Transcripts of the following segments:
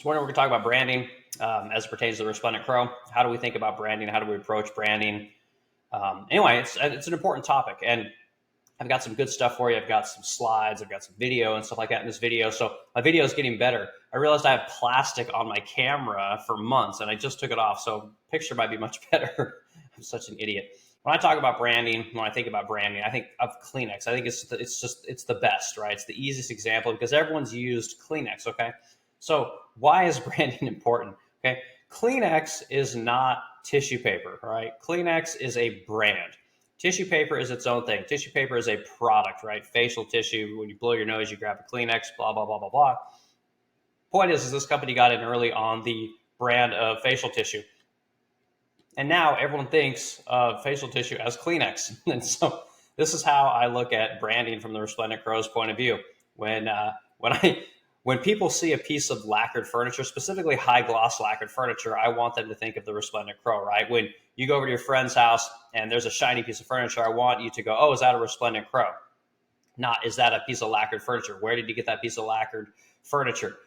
So we're going to talk about branding as it pertains to the Resplendent Crow. How do we think about branding? How do we approach branding? Anyway, it's an important topic, and I've got some good stuff for you. I've got some slides, I've got some video and stuff like that in this video. So my video is getting better. I realized I have plastic on my camera for months, and I just took it off, so picture might be much better. I'm such an idiot. When I talk about branding, when I think about branding, I think of Kleenex. I think it's the best, right? It's the easiest example because everyone's used Kleenex. Okay, so why is branding important? Okay, Kleenex is not tissue paper, right? Kleenex is a brand. Tissue paper is its own thing. Tissue paper is a product, right? Facial tissue. When you blow your nose, you grab a Kleenex, blah, blah, blah, blah, blah. Point is this company got in early on the brand of facial tissue. And now everyone thinks of facial tissue as Kleenex. And so this is how I look at branding from the Resplendent Crow's point of view. When people see a piece of lacquered furniture, specifically high gloss lacquered furniture, I want them to think of the Resplendent Crow, right? When you go over to your friend's house and there's a shiny piece of furniture, I want you to go, oh, is that a Resplendent Crow? Not, is that a piece of lacquered furniture? Where did you get that piece of lacquered furniture?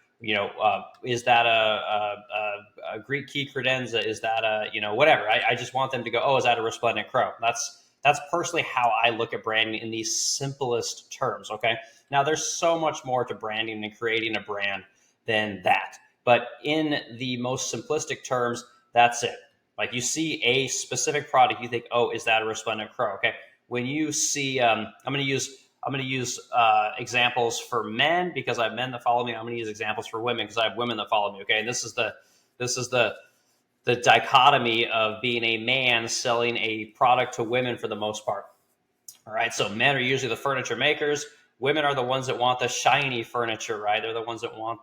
Is that a Greek key credenza? Is that whatever? I just want them to go, oh, is that a Resplendent Crow? That's personally how I look at branding in the simplest terms, okay? Now, there's so much more to branding and creating a brand than that. But in the most simplistic terms, that's it. Like you see a specific product, you think, oh, is that a Resplendent Crow? Okay. When you see, I'm going to use examples for men because I have men that follow me. I'm going to use examples for women because I have women that follow me. Okay. And this is the dichotomy of being a man selling a product to women for the most part. All right. So men are usually the furniture makers. Women are the ones that want the shiny furniture, right? They're the ones that want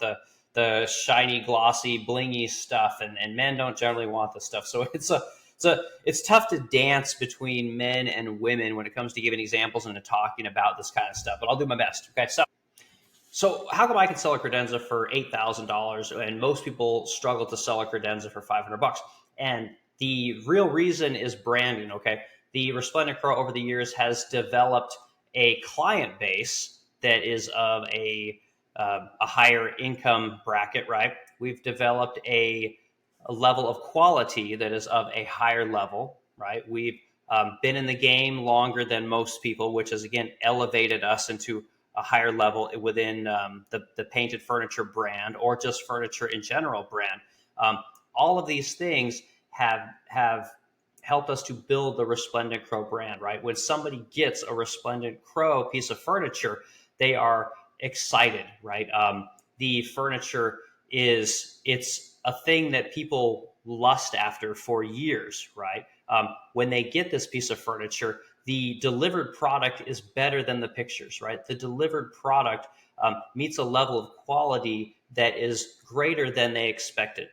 the shiny, glossy, blingy stuff, and men don't generally want the stuff. So it's tough to dance between men and women when it comes to giving examples and to talking about this kind of stuff. But I'll do my best. Okay, so how come I can sell a credenza for $8,000 and most people struggle to sell a credenza for $500? And the real reason is branding. Okay, the Resplendent Crow over the years has developed a client base that is of a higher income bracket, right? We've developed a level of quality that is of a higher level, right? We've been in the game longer than most people, which has, again, elevated us into a higher level within the painted furniture brand or just furniture in general brand. All of these things have helped us to build the Resplendent Crow brand, right? When somebody gets a Resplendent Crow piece of furniture, they are excited, right? The furniture it's a thing that people lust after for years, right? When they get this piece of furniture, the delivered product is better than the pictures, right? The delivered product meets a level of quality that is greater than they expected.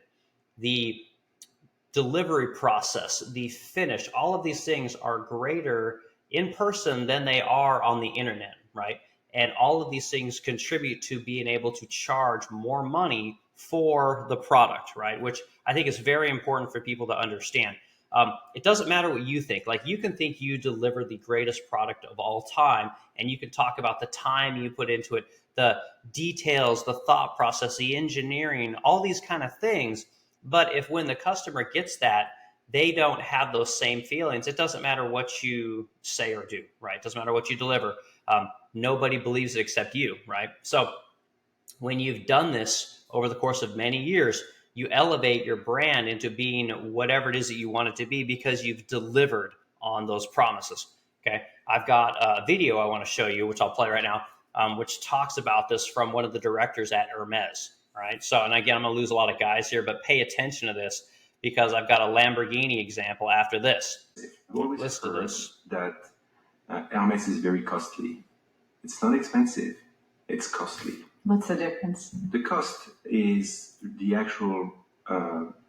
The delivery process, the finish, all of these things are greater in person than they are on the internet, right? And all of these things contribute to being able to charge more money for the product, right? Which I think is very important for people to understand. It doesn't matter what you think. Like you can think you deliver the greatest product of all time, and you can talk about the time you put into it, the details, the thought process, the engineering, all these kind of things. But if when the customer gets that, they don't have those same feelings, it doesn't matter what you say or do, right? It doesn't matter what you deliver. Nobody believes it except you, right? So when you've done this over the course of many years, you elevate your brand into being whatever it is that you want it to be because you've delivered on those promises. Okay. I've got a video I want to show you, which I'll play right now, which talks about this from one of the directors at Hermes. All right. So, and again, I'm going to lose a lot of guys here, but pay attention to this because I've got a Lamborghini example after this. I've always heard that Hermes is very costly. It's not expensive. It's costly. What's the difference? The cost is the actual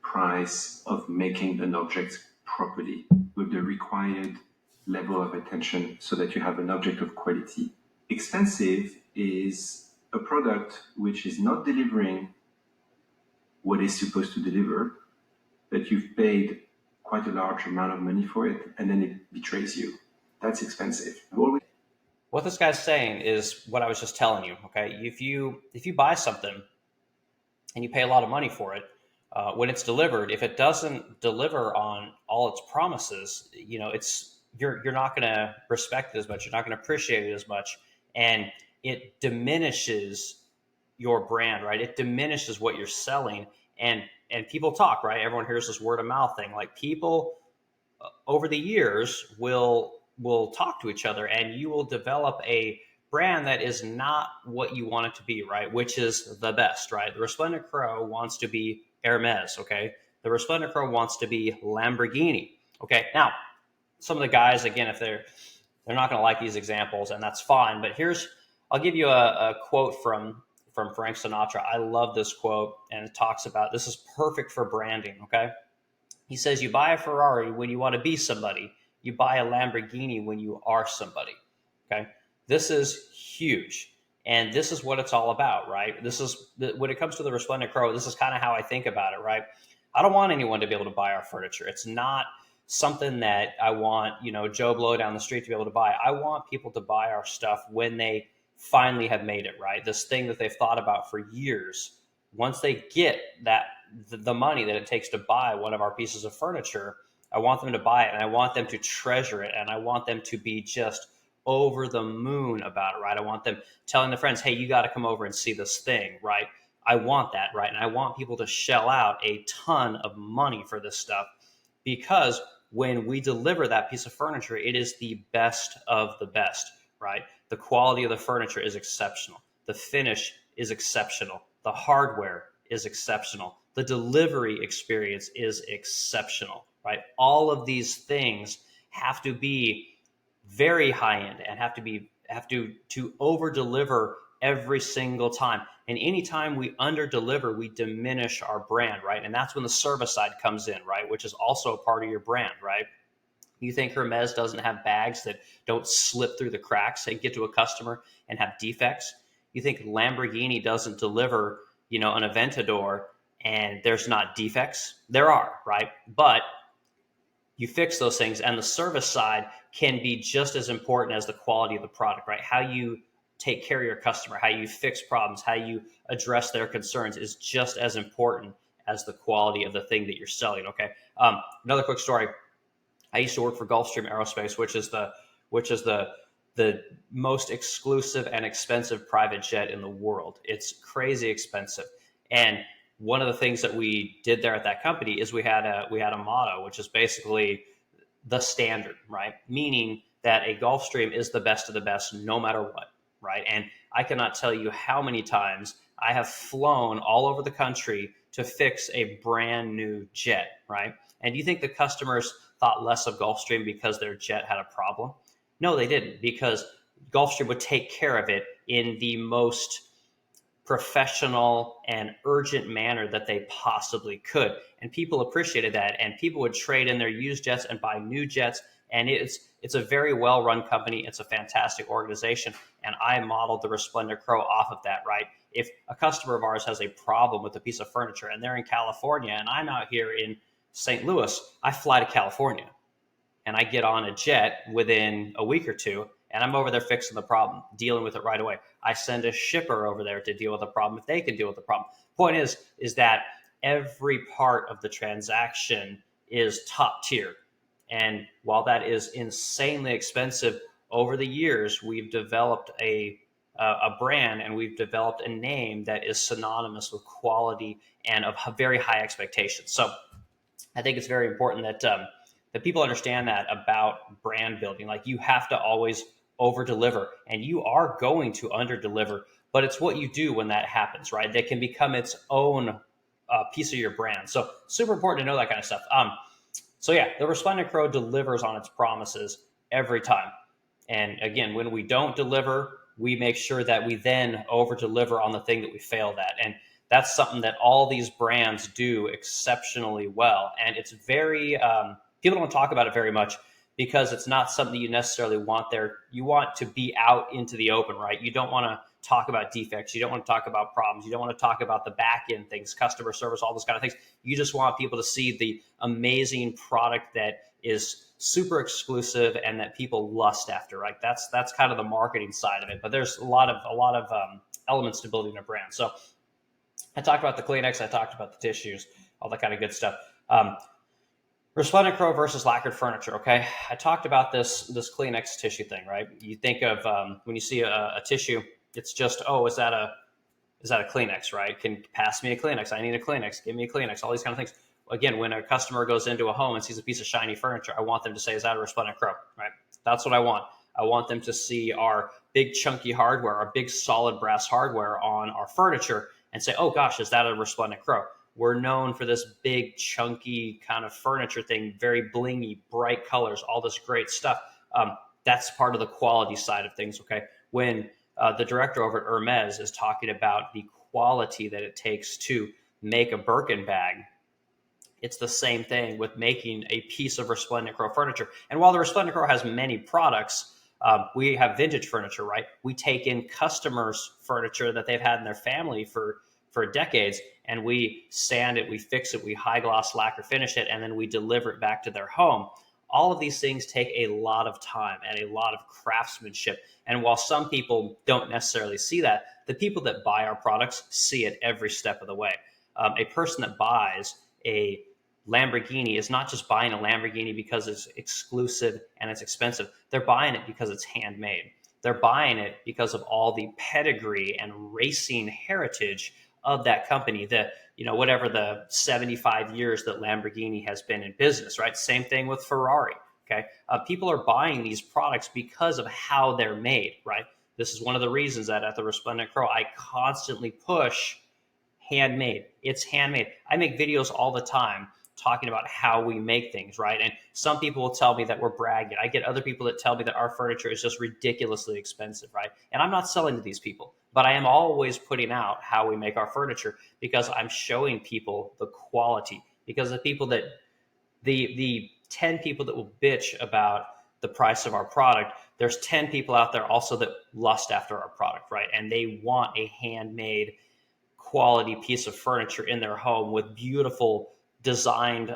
price of making an object properly with the required level of attention so that you have an object of quality. Expensive is a product which is not delivering what it's supposed to deliver, but you've paid quite a large amount of money for it, and then it betrays you. That's expensive. What this guy's saying is what I was just telling you. Okay, if you buy something and you pay a lot of money for it. When it's delivered, if it doesn't deliver on all its promises, you're not going to respect it as much. You're not going to appreciate it as much, and it diminishes your brand, right? It diminishes what you're selling, and people talk, right? Everyone hears this word of mouth thing. Like, people over the years will talk to each other, and you will develop a brand that is not what you want it to be, right? Which is the best, right? The Resplendent Crow wants to be Hermes, okay? The Resplendent Crow wants to be Lamborghini, okay? Now, some of the guys, again, if they're not going to like these examples, and that's fine. But I'll give you a quote from Frank Sinatra. I love this quote, and it talks about, this is perfect for branding, okay? He says, you buy a Ferrari when you want to be somebody. You buy a Lamborghini when you are somebody. Okay. This is huge. And this is what it's all about, right? When it comes to the Resplendent Crow, this is kind of how I think about it, right? I don't want anyone to be able to buy our furniture. It's not something that I want, Joe Blow down the street to be able to buy. I want people to buy our stuff when they finally have made it, right? This thing that they've thought about for years. Once they get the money that it takes to buy one of our pieces of furniture, I want them to buy it, and I want them to treasure it, and I want them to be just over the moon about it, right? I want them telling their friends, hey, you got to come over and see this thing, right? I want that, right? And I want people to shell out a ton of money for this stuff, because when we deliver that piece of furniture, it is the best of the best, right? The quality of the furniture is exceptional. The finish is exceptional. The hardware is exceptional. The delivery experience is exceptional, right? All of these things have to be very high end and have to over deliver every single time. And anytime we under deliver, we diminish our brand, right? And that's when the service side comes in, right? Which is also a part of your brand, right? You think Hermes doesn't have bags that don't slip through the cracks and get to a customer and have defects? You think Lamborghini doesn't deliver, an Aventador and there's not defects? There are, right? But you fix those things, and the service side can be just as important as the quality of the product, right? How you take care of your customer, how you fix problems, how you address their concerns is just as important as the quality of the thing that you're selling. Okay. Another quick story. I used to work for Gulfstram Aerospace, which is the most exclusive and expensive private jet in the world. It's crazy expensive. And one of the things that we did there at that company is we had a motto, which is basically the standard, right? Meaning that a Gulfstream is the best of the best, no matter what, right? And I cannot tell you how many times I have flown all over the country to fix a brand new jet, right? And do you think the customers thought less of Gulfstream because their jet had a problem? No, they didn't, because Gulfstream would take care of it in the most professional and urgent manner that they possibly could. And people appreciated that, and people would trade in their used jets and buy new jets. And it's a very well-run company. It's a fantastic organization. And I modeled the Resplendent Crow off of that, right? If a customer of ours has a problem with a piece of furniture and they're in California and I'm out here in St. Louis, I fly to California and I get on a jet within a week or two, and I'm over there fixing the problem, dealing with it right away. I send a shipper over there to deal with the problem if they can deal with the problem. Point is that every part of the transaction is top tier. And while that is insanely expensive, over the years, we've developed a brand, and we've developed a name that is synonymous with quality and of very high expectations. So I think it's very important that people understand that about brand building. Like, you have to always over deliver, and you are going to under deliver, but it's what you do when that happens, right? That can become its own piece of your brand. So super important to know that kind of stuff. So yeah, the Resplendent Crow delivers on its promises every time. And again, when we don't deliver, we make sure that we then over deliver on the thing that we failed at. And that's something that all these brands do exceptionally well. And it's very, people don't talk about it very much because it's not something you necessarily want there. You want to be out into the open, right? You don't want to talk about defects. You don't want to talk about problems. You don't want to talk about the back end things, customer service, all those kind of things. You just want people to see the amazing product that is super exclusive and that people lust after, right? That's kind of the marketing side of it. But there's a lot of elements to building a brand. So I talked about the Kleenex, I talked about the tissues, all that kind of good stuff. Um, Resplendent Crow versus lacquered furniture. Okay, I talked about this Kleenex tissue thing, right? You think of when you see a tissue, it's just, oh, is that a Kleenex, right? Can pass me a Kleenex. I need a Kleenex. Give me a Kleenex. All these kind of things. Again, when a customer goes into a home and sees a piece of shiny furniture, I want them to say, is that a Resplendent Crow, right? That's what I want. I want them to see our big chunky hardware, our big solid brass hardware on our furniture and say, oh gosh, is that a Resplendent Crow? We're known for this big chunky kind of furniture thing, very blingy, bright colors, all this great stuff. That's part of the quality side of things, okay? When the director over at Hermes is talking about the quality that it takes to make a Birkin bag, it's the same thing with making a piece of Resplendent Crow furniture. And while the Resplendent Crow has many products, we have vintage furniture, right? We take in customers' furniture that they've had in their family for decades, and we sand it, we fix it, we high gloss lacquer finish it, and then we deliver it back to their home. All of these things take a lot of time and a lot of craftsmanship. And while some people don't necessarily see that, the people that buy our products see it every step of the way. A person that buys a Lamborghini is not just buying a Lamborghini because it's exclusive and it's expensive. They're buying it because it's handmade. They're buying it because of all the pedigree and racing heritage of that company, the, whatever the 75 years that Lamborghini has been in business, right? Same thing with Ferrari. Okay. People are buying these products because of how they're made, right? This is one of the reasons that at the Resplendent Crow, I constantly push handmade. It's handmade. I make videos all the time talking about how we make things, right? And some people will tell me that we're bragging. I get other people that tell me that our furniture is just ridiculously expensive, right? And I'm not selling to these people, but I am always putting out how we make our furniture because I'm showing people the quality. Because the 10 people that will bitch about the price of our product, there's 10 people out there also that lust after our product, right? And they want a handmade quality piece of furniture in their home with beautiful designed,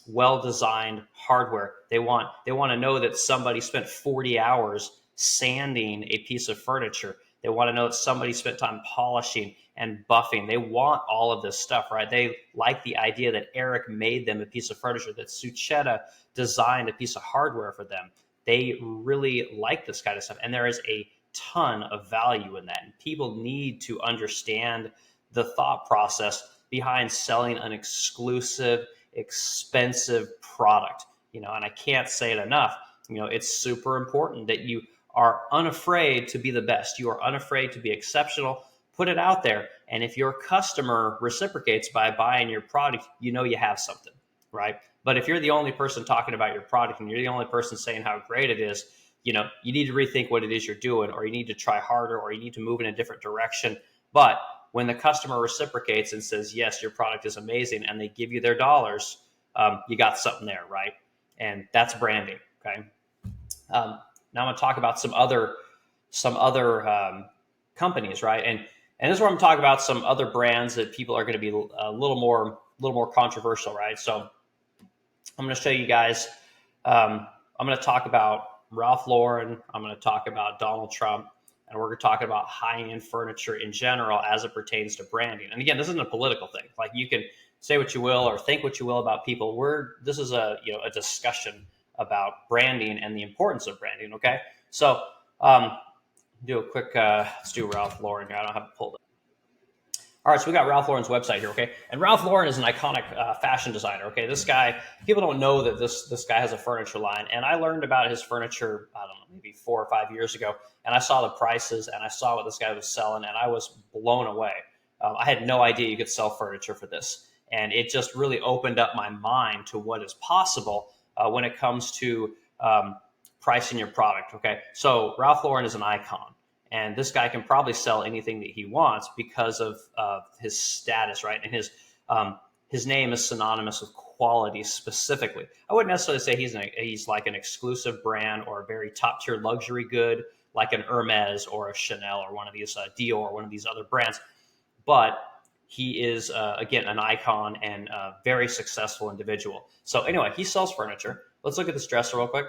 well-designed hardware. They want to know that somebody spent 40 hours sanding a piece of furniture. They want to know that somebody spent time polishing and buffing. They want all of this stuff, right? They like the idea that Eric made them a piece of furniture, that Sucheta designed a piece of hardware for them. They really like this kind of stuff. And there is a ton of value in that. And people need to understand the thought process behind selling an exclusive, expensive product. And I can't say it enough. It's super important that you are unafraid to be the best. You are unafraid to be exceptional. Put it out there. And if your customer reciprocates by buying your product, you have something, right? But if you're the only person talking about your product and you're the only person saying how great it is, you need to rethink what it is you're doing, or you need to try harder, or you need to move in a different direction. But when the customer reciprocates and says, yes, your product is amazing, and they give you their dollars, you got something there, right? And that's branding, okay? Now I'm going to talk about some other companies, right? And this is where I'm talking about some other brands that people are going to be a little more controversial, right? So I'm going to show you guys. I'm going to talk about Ralph Lauren. I'm going to talk about Donald Trump. And we're talking about high-end furniture in general as it pertains to branding. And again, this isn't a political thing. Like, you can say what you will or think what you will about people. This is a discussion about branding and the importance of branding. Okay, so do a quick. Let's do Ralph Lauren here. I don't have it pulled up. All right, so we got Ralph Lauren's website here, okay? And Ralph Lauren is an iconic fashion designer, okay? This guy, people don't know that this guy has a furniture line, and I learned about his furniture, I don't know, maybe 4 or 5 years ago, and I saw the prices, and I saw what this guy was selling, and I was blown away. I had no idea you could sell furniture for this, and it just really opened up my mind to what is possible when it comes to pricing your product, okay? So Ralph Lauren is an icon. And this guy can probably sell anything that he wants because of his status, right? And his name is synonymous with quality specifically. I wouldn't necessarily say he's like an exclusive brand or a very top tier luxury good like an Hermes or a Chanel or one of these Dior or one of these other brands. But he is, again, an icon and a very successful individual. So anyway, he sells furniture. Let's look at this dresser real quick.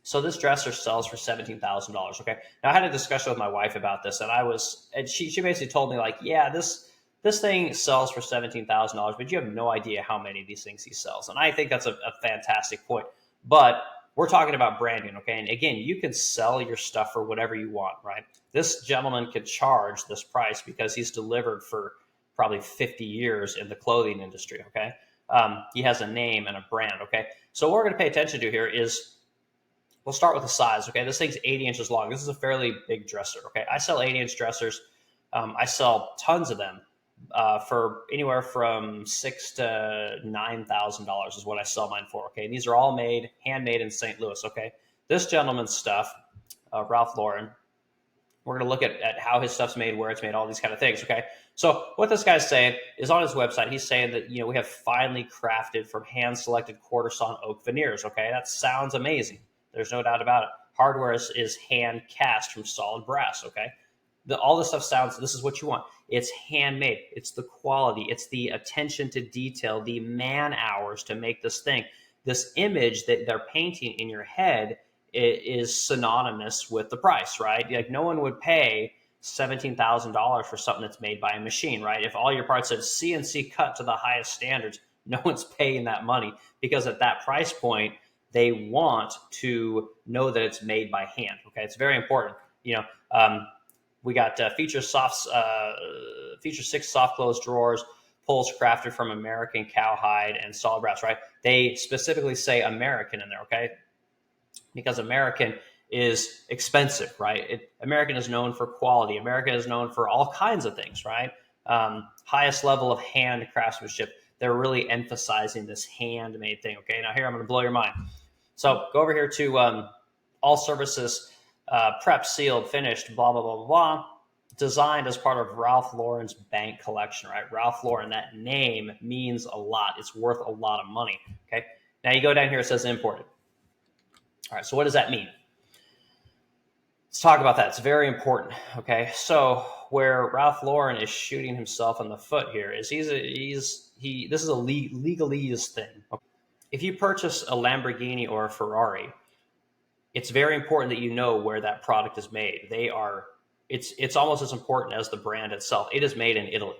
So this dresser sells for $17,000. Okay. Now I had a discussion with my wife about this, and she basically told me, like, yeah, this This thing sells for $17,000, but you have no idea how many of these things he sells. And I think that's a fantastic point. But we're talking about branding, okay? And again, you can sell your stuff for whatever you want, right? This gentleman could charge this price because he's delivered for probably 50 years in the clothing industry, okay? He has a name and a brand, okay? So what we're going to pay attention to here is, we'll start with the size, okay? This thing's 80 inches long. This is a fairly big dresser, okay? I sell 80-inch dressers. I sell tons of them for anywhere from $6,000 to $9,000 is what I sell mine for, okay? And these are all handmade in St. Louis, okay? This gentleman's stuff, Ralph Lauren, we're going to look at how his stuff's made, where it's made, all these kind of things, okay? So what this guy's saying is, on his website, he's saying that, we have finely crafted from hand-selected quarter-sawn oak veneers, okay? That sounds amazing. There's no doubt about it. Hardware is hand cast from solid brass, okay? All this stuff sounds, this is what you want. It's handmade. It's the quality. It's the attention to detail, the man hours to make this thing. This image that they're painting in your head is synonymous with the price, right? Like, no one would pay $17,000 for something that's made by a machine, right? If all your parts said CNC cut to the highest standards, no one's paying that money, because at that price point, they want to know that it's made by hand. Okay, it's very important. We got feature 6 soft close drawers, pulls crafted from American cowhide and solid brass. Right? They specifically say American in there. Okay, because American is expensive. Right? American is known for quality. American is known for all kinds of things. Right? Highest level of hand craftsmanship. They're really emphasizing this handmade thing. Okay, now here I'm going to blow your mind. So go over here to all services, prepped, sealed, finished, blah, blah, blah, blah, blah. Designed as part of Ralph Lauren's bank collection, right? Ralph Lauren, that name means a lot. It's worth a lot of money, okay? Now you go down here, it says imported. All right, so what does that mean? Let's talk about that. It's very important, okay? So where Ralph Lauren is shooting himself in the foot here is this is a legalese thing. Okay? If you purchase a Lamborghini or a Ferrari, it's very important that you know where that product is made. It's almost as important as the brand itself. It is made in Italy.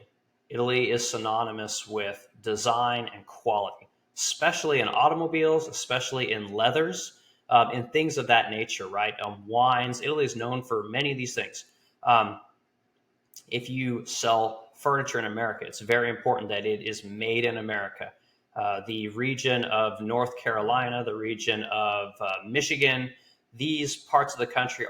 Italy is synonymous with design and quality, especially in automobiles, especially in leathers, and things of that nature, right? Wines. Italy is known for many of these things. If you sell furniture in America, it's very important that it is made in America. The region of North Carolina, the region of Michigan, these parts of the country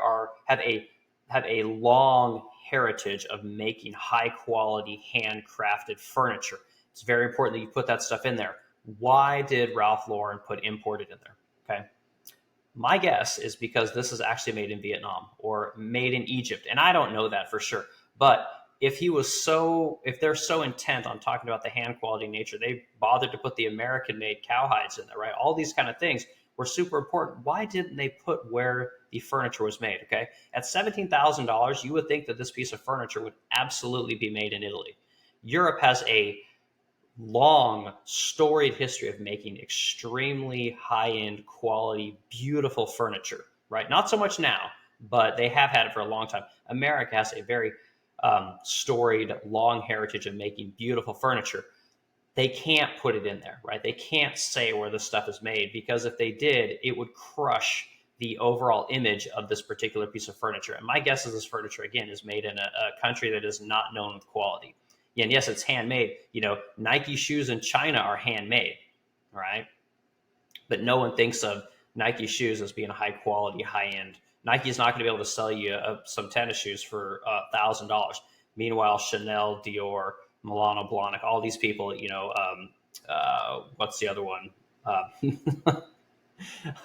have a long heritage of making high quality handcrafted furniture. It's very important that you put that stuff in there. Why did Ralph Lauren put imported in there? Okay. My guess is because this is actually made in Vietnam or made in Egypt. And I don't know that for sure. But if they're so intent on talking about the hand quality nature, they bothered to put the American made cowhides in there, right? All these kind of things were super important. Why didn't they put where the furniture was made? Okay. At $17,000, you would think that this piece of furniture would absolutely be made in Italy. Europe has a long, storied history of making extremely high-end quality, beautiful furniture, right? Not so much now, but they have had it for a long time. America has a very storied, long heritage of making beautiful furniture. They can't put it in there, right? They can't say where this stuff is made, because if they did, it would crush the overall image of this particular piece of furniture. And my guess is this furniture, again, is made in a country that is not known with quality. And yes, it's handmade. Nike shoes in China are handmade, right? But no one thinks of Nike shoes as being high quality, high end. Nike's not going to be able to sell you some tennis shoes for $1,000. Meanwhile, Chanel, Dior, Milano Blahnik, all these people, what's the other one?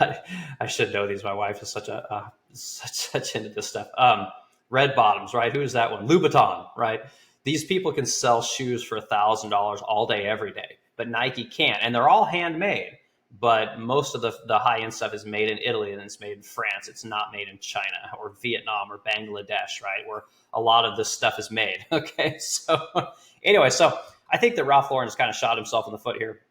I should know these. My wife is such into this stuff. Red Bottoms, right? Who's that one? Louboutin, right? These people can sell shoes for $1,000 all day, every day, but Nike can't. And they're all handmade, but most of the high-end stuff is made in Italy, and it's made in France. It's not made in China or Vietnam or Bangladesh, right? Where a lot of this stuff is made. Okay. So anyway, so I think that Ralph Lauren has kind of shot himself in the foot here.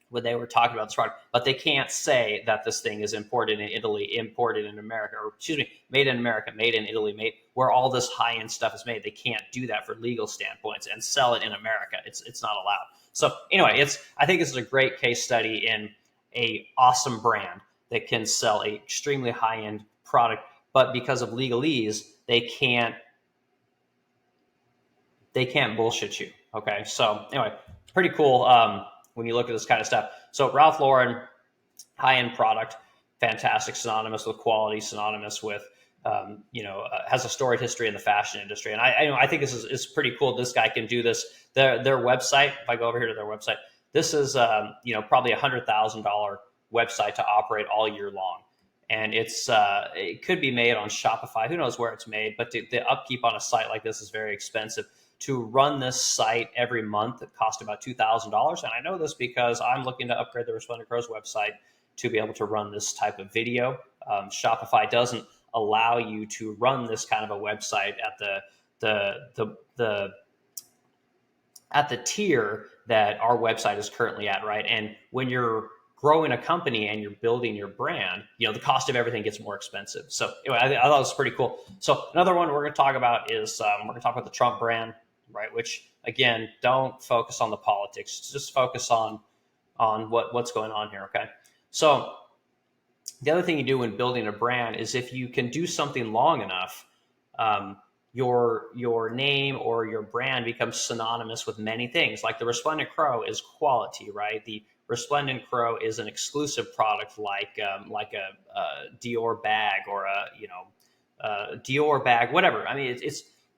when they were talking about this product, but they can't say that this thing is imported in Italy, imported in America, or excuse me, made in America, made in Italy, made where all this high-end stuff is made. They can't do that for legal standpoints and sell it in America. It's not allowed. So anyway, I think this is a great case study in a awesome brand that can sell a extremely high-end product, but because of legalese, they can't bullshit you. Okay, so anyway, pretty cool when you look at this kind of stuff. So Ralph Lauren, high-end product, fantastic, synonymous with quality, synonymous with has a storied history in the fashion industry. And I think this is pretty cool. This guy can do this. Their website, if I go over here to their website, this is probably $100,000 website to operate all year long. And it could be made on Shopify. Who knows where it's made? But the upkeep on a site like this is very expensive. To run this site every month, it costs about $2,000. And I know this because I'm looking to upgrade the Resplendent Crow's website to be able to run this type of video. Shopify doesn't allow you to run this kind of a website at the tier that our website is currently at, right? And when you're growing a company and you're building your brand, the cost of everything gets more expensive. So anyway, I thought it was pretty cool. So another one we're going to talk about is we're going to talk about the Trump brand, right? Which again, don't focus on the politics, just focus on what's going on here. Okay. So the other thing you do when building a brand is if you can do something long enough, your name or your brand becomes synonymous with many things. Like the Resplendent Crow is quality, right? The Resplendent Crow is an exclusive product, like a Dior bag or a Dior bag, whatever. I mean,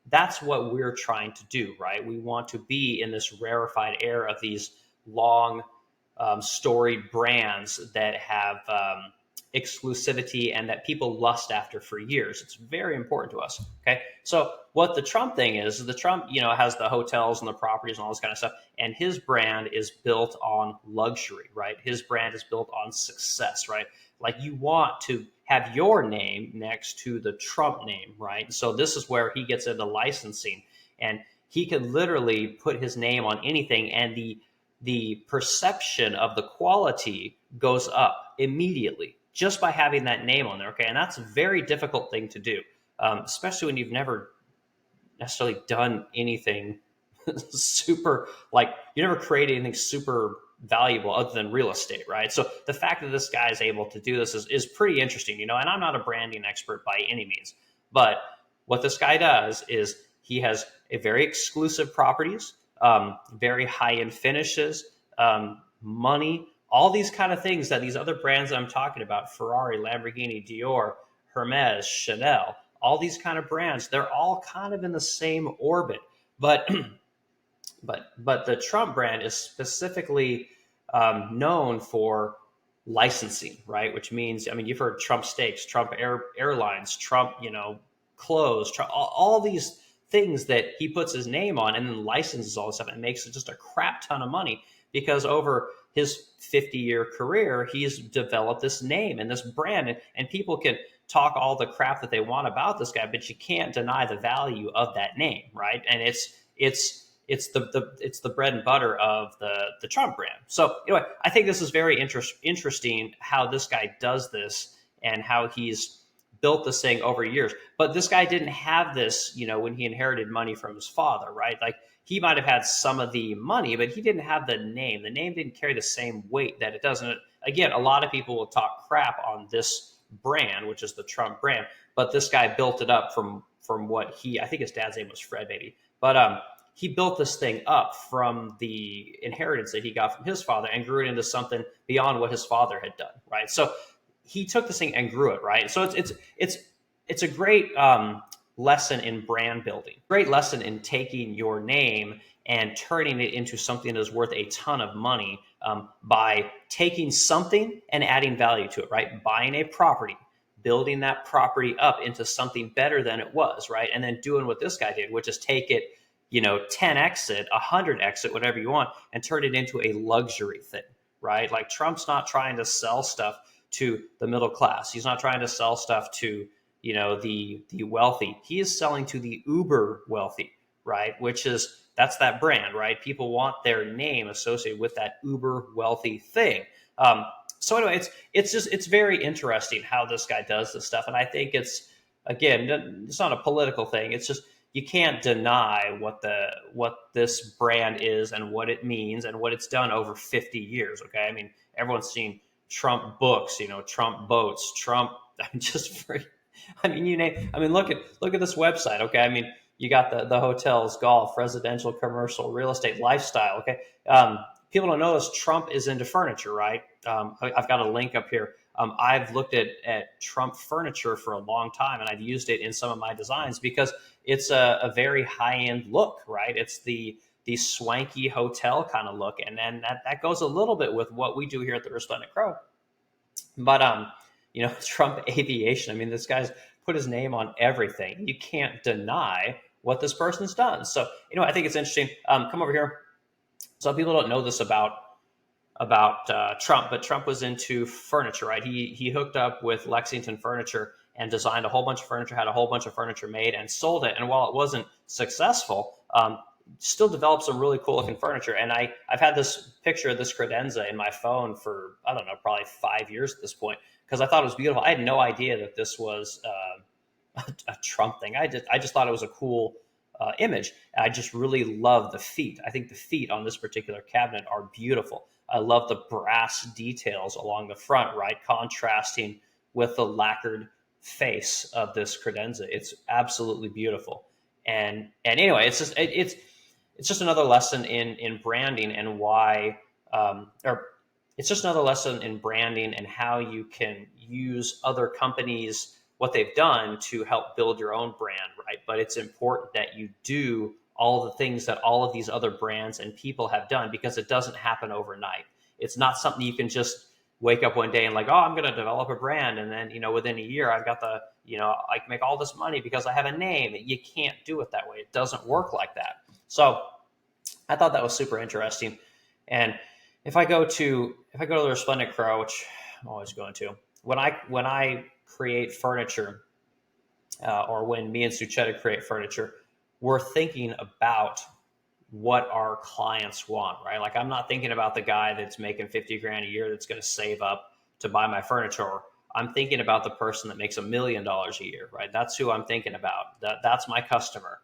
that's what we're trying to do, right? We want to be in this rarefied air of these long, storied brands that have exclusivity and that people lust after for years. It's very important to us. Okay. So what the Trump thing is the Trump, has the hotels and the properties and all this kind of stuff. And his brand is built on luxury, right? His brand is built on success, right? Like you want to have your name next to the Trump name, right? So this is where he gets into licensing, and he can literally put his name on anything, and the perception of the quality goes up immediately just by having that name on there. Okay. And that's a very difficult thing to do, especially when you've never necessarily done anything super, like you never created anything super valuable other than real estate, right? So the fact that this guy is able to do this is pretty interesting, and I'm not a branding expert by any means, but what this guy does is he has a very exclusive properties, very high-end finishes, money, all these kind of things that these other brands that I'm talking about, Ferrari, Lamborghini, Dior, Hermes, Chanel, all these kind of brands, they're all kind of in the same orbit. But but the Trump brand is specifically known for licensing, right? Which means, you've heard Trump steaks, Trump airlines, Trump, clothes, Trump, all these things that he puts his name on and then licenses all this stuff and makes just a crap ton of money, because over his 50-year career, he's developed this name and this brand, and people can talk all the crap that they want about this guy, but you can't deny the value of that name, right? And it's the bread and butter of the Trump brand. So anyway, I think this is very interesting how this guy does this and how he's built this thing over years. But this guy didn't have this, when he inherited money from his father, right? Like he might have had some of the money, but he didn't have the name. The name didn't carry the same weight that it does. And again, a lot of people will talk crap on this brand, which is the Trump brand, but this guy built it up from what I think his dad's name was Fred, maybe, but he built this thing up from the inheritance that he got from his father and grew it into something beyond what his father had done, right? So he took this thing and grew it, right? So it's a great lesson in brand building, great lesson in taking your name and turning it into something that is worth a ton of money by taking something and adding value to it, right? Buying a property, building that property up into something better than it was, right? And then doing what this guy did, which is take it, 10x it, 100x it, whatever you want, and turn it into a luxury thing, right? Like Trump's not trying to sell stuff to the middle class. He's not trying to sell stuff to, the wealthy. He is selling to the uber wealthy, right? Which is that's that brand, right? People want their name associated with that uber wealthy thing. So anyway, it's very interesting how this guy does this stuff, and I think it's not a political thing. It's just you can't deny what this brand is and what it means and what it's done over 50 years. Okay, I mean everyone's seen Trump books, Trump boats, Trump. Just for, I mean you name. I mean look at this website. Okay, I mean you got the hotels, golf, residential, commercial, real estate, lifestyle. Okay, people don't know this. Trump is into furniture, right? I've got a link up here. I've looked at Trump furniture for a long time, and I've used it in some of my designs because it's a very high end look, right? It's the swanky hotel kind of look, and then that goes a little bit with what we do here at the Resplendent Crow. But Trump Aviation. I mean, this guy's put his name on everything. You can't deny what this person's done. So I think it's interesting. Come over here. Some people don't know this about Trump, but Trump was into furniture, right? He hooked up with Lexington Furniture and designed a whole bunch of furniture, had a whole bunch of furniture made, and sold it. And while it wasn't successful, still developed some really cool looking furniture. And I've had this picture of this credenza in my phone for, I don't know, probably 5 years at this point, because I thought it was beautiful. I had no idea that this was a Trump thing. I just thought it was a cool image. I just really love the feet. I think the feet on this particular cabinet are beautiful. I love the brass details along the front, right? Contrasting with the lacquered face of this credenza. It's absolutely beautiful. And anyway, it's just another lesson in branding and why, or it's just another lesson in branding and how you can use other companies, what they've done to help build your own brand, right? But it's important that you do all the things that all of these other brands and people have done, because it doesn't happen overnight. It's not something you can just wake up one day and like, oh, I'm going to develop a brand. And then, within a year, I've got I can make all this money because I have a name. You can't do it that way. It doesn't work like that. So I thought that was super interesting. And if I go to the Resplendent Crow, which I'm always going to, when I create furniture, or when me and Suchetta create furniture, we're thinking about what our clients want, right? Like I'm not thinking about the guy that's making 50 grand a year that's going to save up to buy my furniture. I'm thinking about the person that makes $1 million a year, right? That's who I'm thinking about. That's my customer.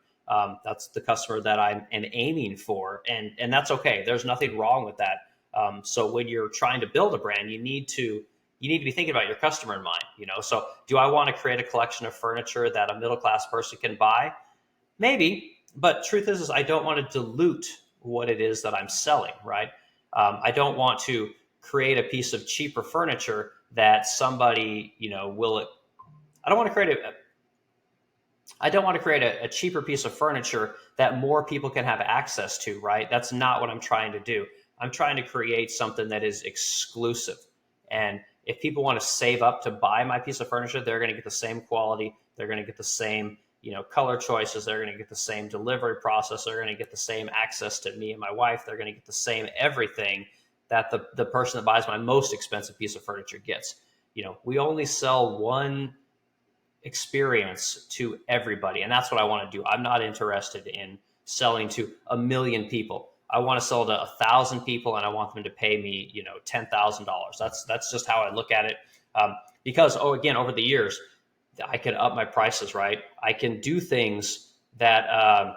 That's the customer that I'm aiming for, and that's okay. There's nothing wrong with that. So when you're trying to build a brand, you need to be thinking about your customer in mind. So do I want to create a collection of furniture that a middle class person can buy? Maybe. But truth is I don't want to dilute what it is that I'm selling, right? I don't want to create a piece of cheaper furniture that somebody, will. I don't want to create a cheaper piece of furniture that more people can have access to, right? That's not what I'm trying to do. I'm trying to create something that is exclusive. And if people want to save up to buy my piece of furniture, they're going to get the same quality. They're going to get the same color choices. They're going to get the same delivery process. They're going to get the same access to me and my wife. They're going to get the same everything that the person that buys my most expensive piece of furniture gets. We only sell one experience to everybody, and that's what I want to do. I'm not interested in selling to 1 million people. I want to sell to 1,000 people, and I want them to pay me, $10,000. That's just how I look at it. Because again, over the years, I can up my prices, right? I can do things that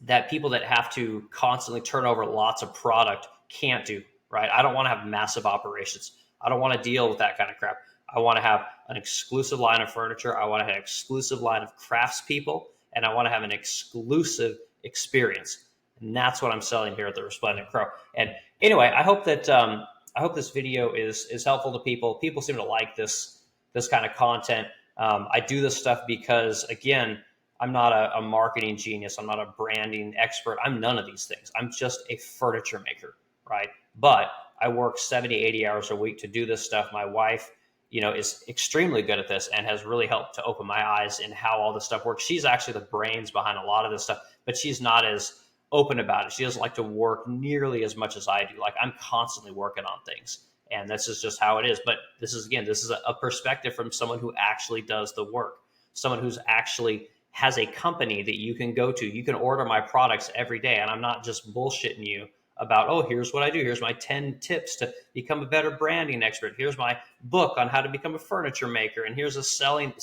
that people that have to constantly turn over lots of product can't do, right? I don't want to have massive operations. I don't want to deal with that kind of crap. I want to have an exclusive line of furniture. I want to have an exclusive line of craftspeople, and I want to have an exclusive experience. And that's what I'm selling here at the Resplendent Crow. And anyway, I hope this video is helpful to people. People seem to like this kind of content. I do this stuff because, again, I'm not a marketing genius. I'm not a branding expert. I'm none of these things. I'm just a furniture maker, right? But I work 70, 80 hours a week to do this stuff. My wife, is extremely good at this and has really helped to open my eyes in how all this stuff works. She's actually the brains behind a lot of this stuff, but she's not as open about it. She doesn't like to work nearly as much as I do. Like I'm constantly working on things. And this is just how it is. But this is a perspective from someone who actually does the work, someone who's actually has a company that you can go to. You can order my products every day, and I'm not just bullshitting you about, oh, here's what I do. Here's my 10 tips to become a better branding expert. Here's my book on how to become a furniture maker. And here's a selling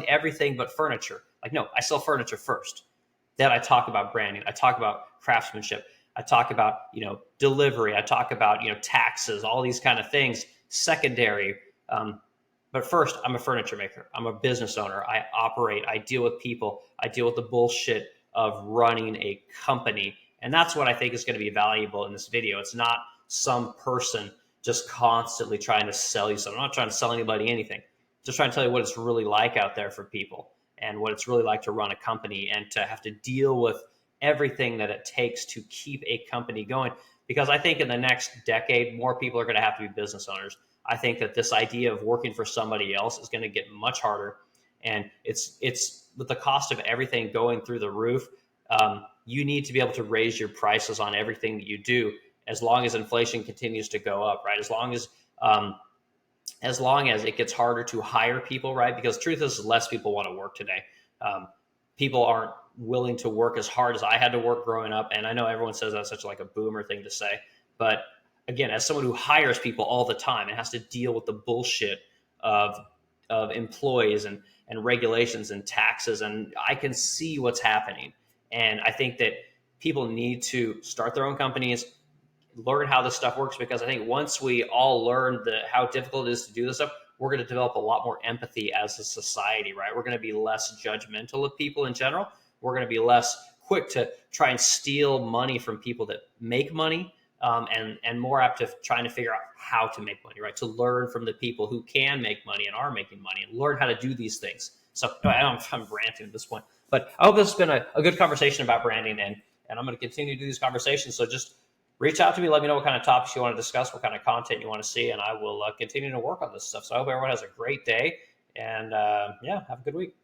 everything but furniture. Like, no, I sell furniture first. Then I talk about branding. I talk about craftsmanship. I talk about, delivery. I talk about, taxes, all these kind of things, secondary. But first, I'm a furniture maker. I'm a business owner. I operate. I deal with people. I deal with the bullshit of running a company. And that's what I think is going to be valuable in this video. It's not some person just constantly trying to sell you something. I'm not trying to sell anybody anything. Just trying to tell you what it's really like out there for people and what it's really like to run a company and to have to deal with everything that it takes to keep a company going. Because I think in the next decade, more people are going to have to be business owners. I think that this idea of working for somebody else is going to get much harder. And it's with the cost of everything going through the roof, you need to be able to raise your prices on everything that you do as long as inflation continues to go up, right? As long as it gets harder to hire people, right? Because truth is, less people want to work today. People aren't willing to work as hard as I had to work growing up. And I know everyone says that's such like a boomer thing to say, but again, as someone who hires people all the time and has to deal with the bullshit of employees and regulations and taxes, and I can see what's happening. And I think that people need to start their own companies, learn how this stuff works, because I think once we all learn how difficult it is to do this stuff, we're going to develop a lot more empathy as a society, right? We're going to be less judgmental of people in general. We're going to be less quick to try and steal money from people that make money, and more apt to trying to figure out how to make money, right? To learn from the people who can make money and are making money and learn how to do these things. So I'm ranting at this point, but I hope this has been a good conversation about branding, and I'm going to continue to do these conversations. So just reach out to me. Let me know what kind of topics you want to discuss, what kind of content you want to see, and I will continue to work on this stuff. So I hope everyone has a great day, and have a good week.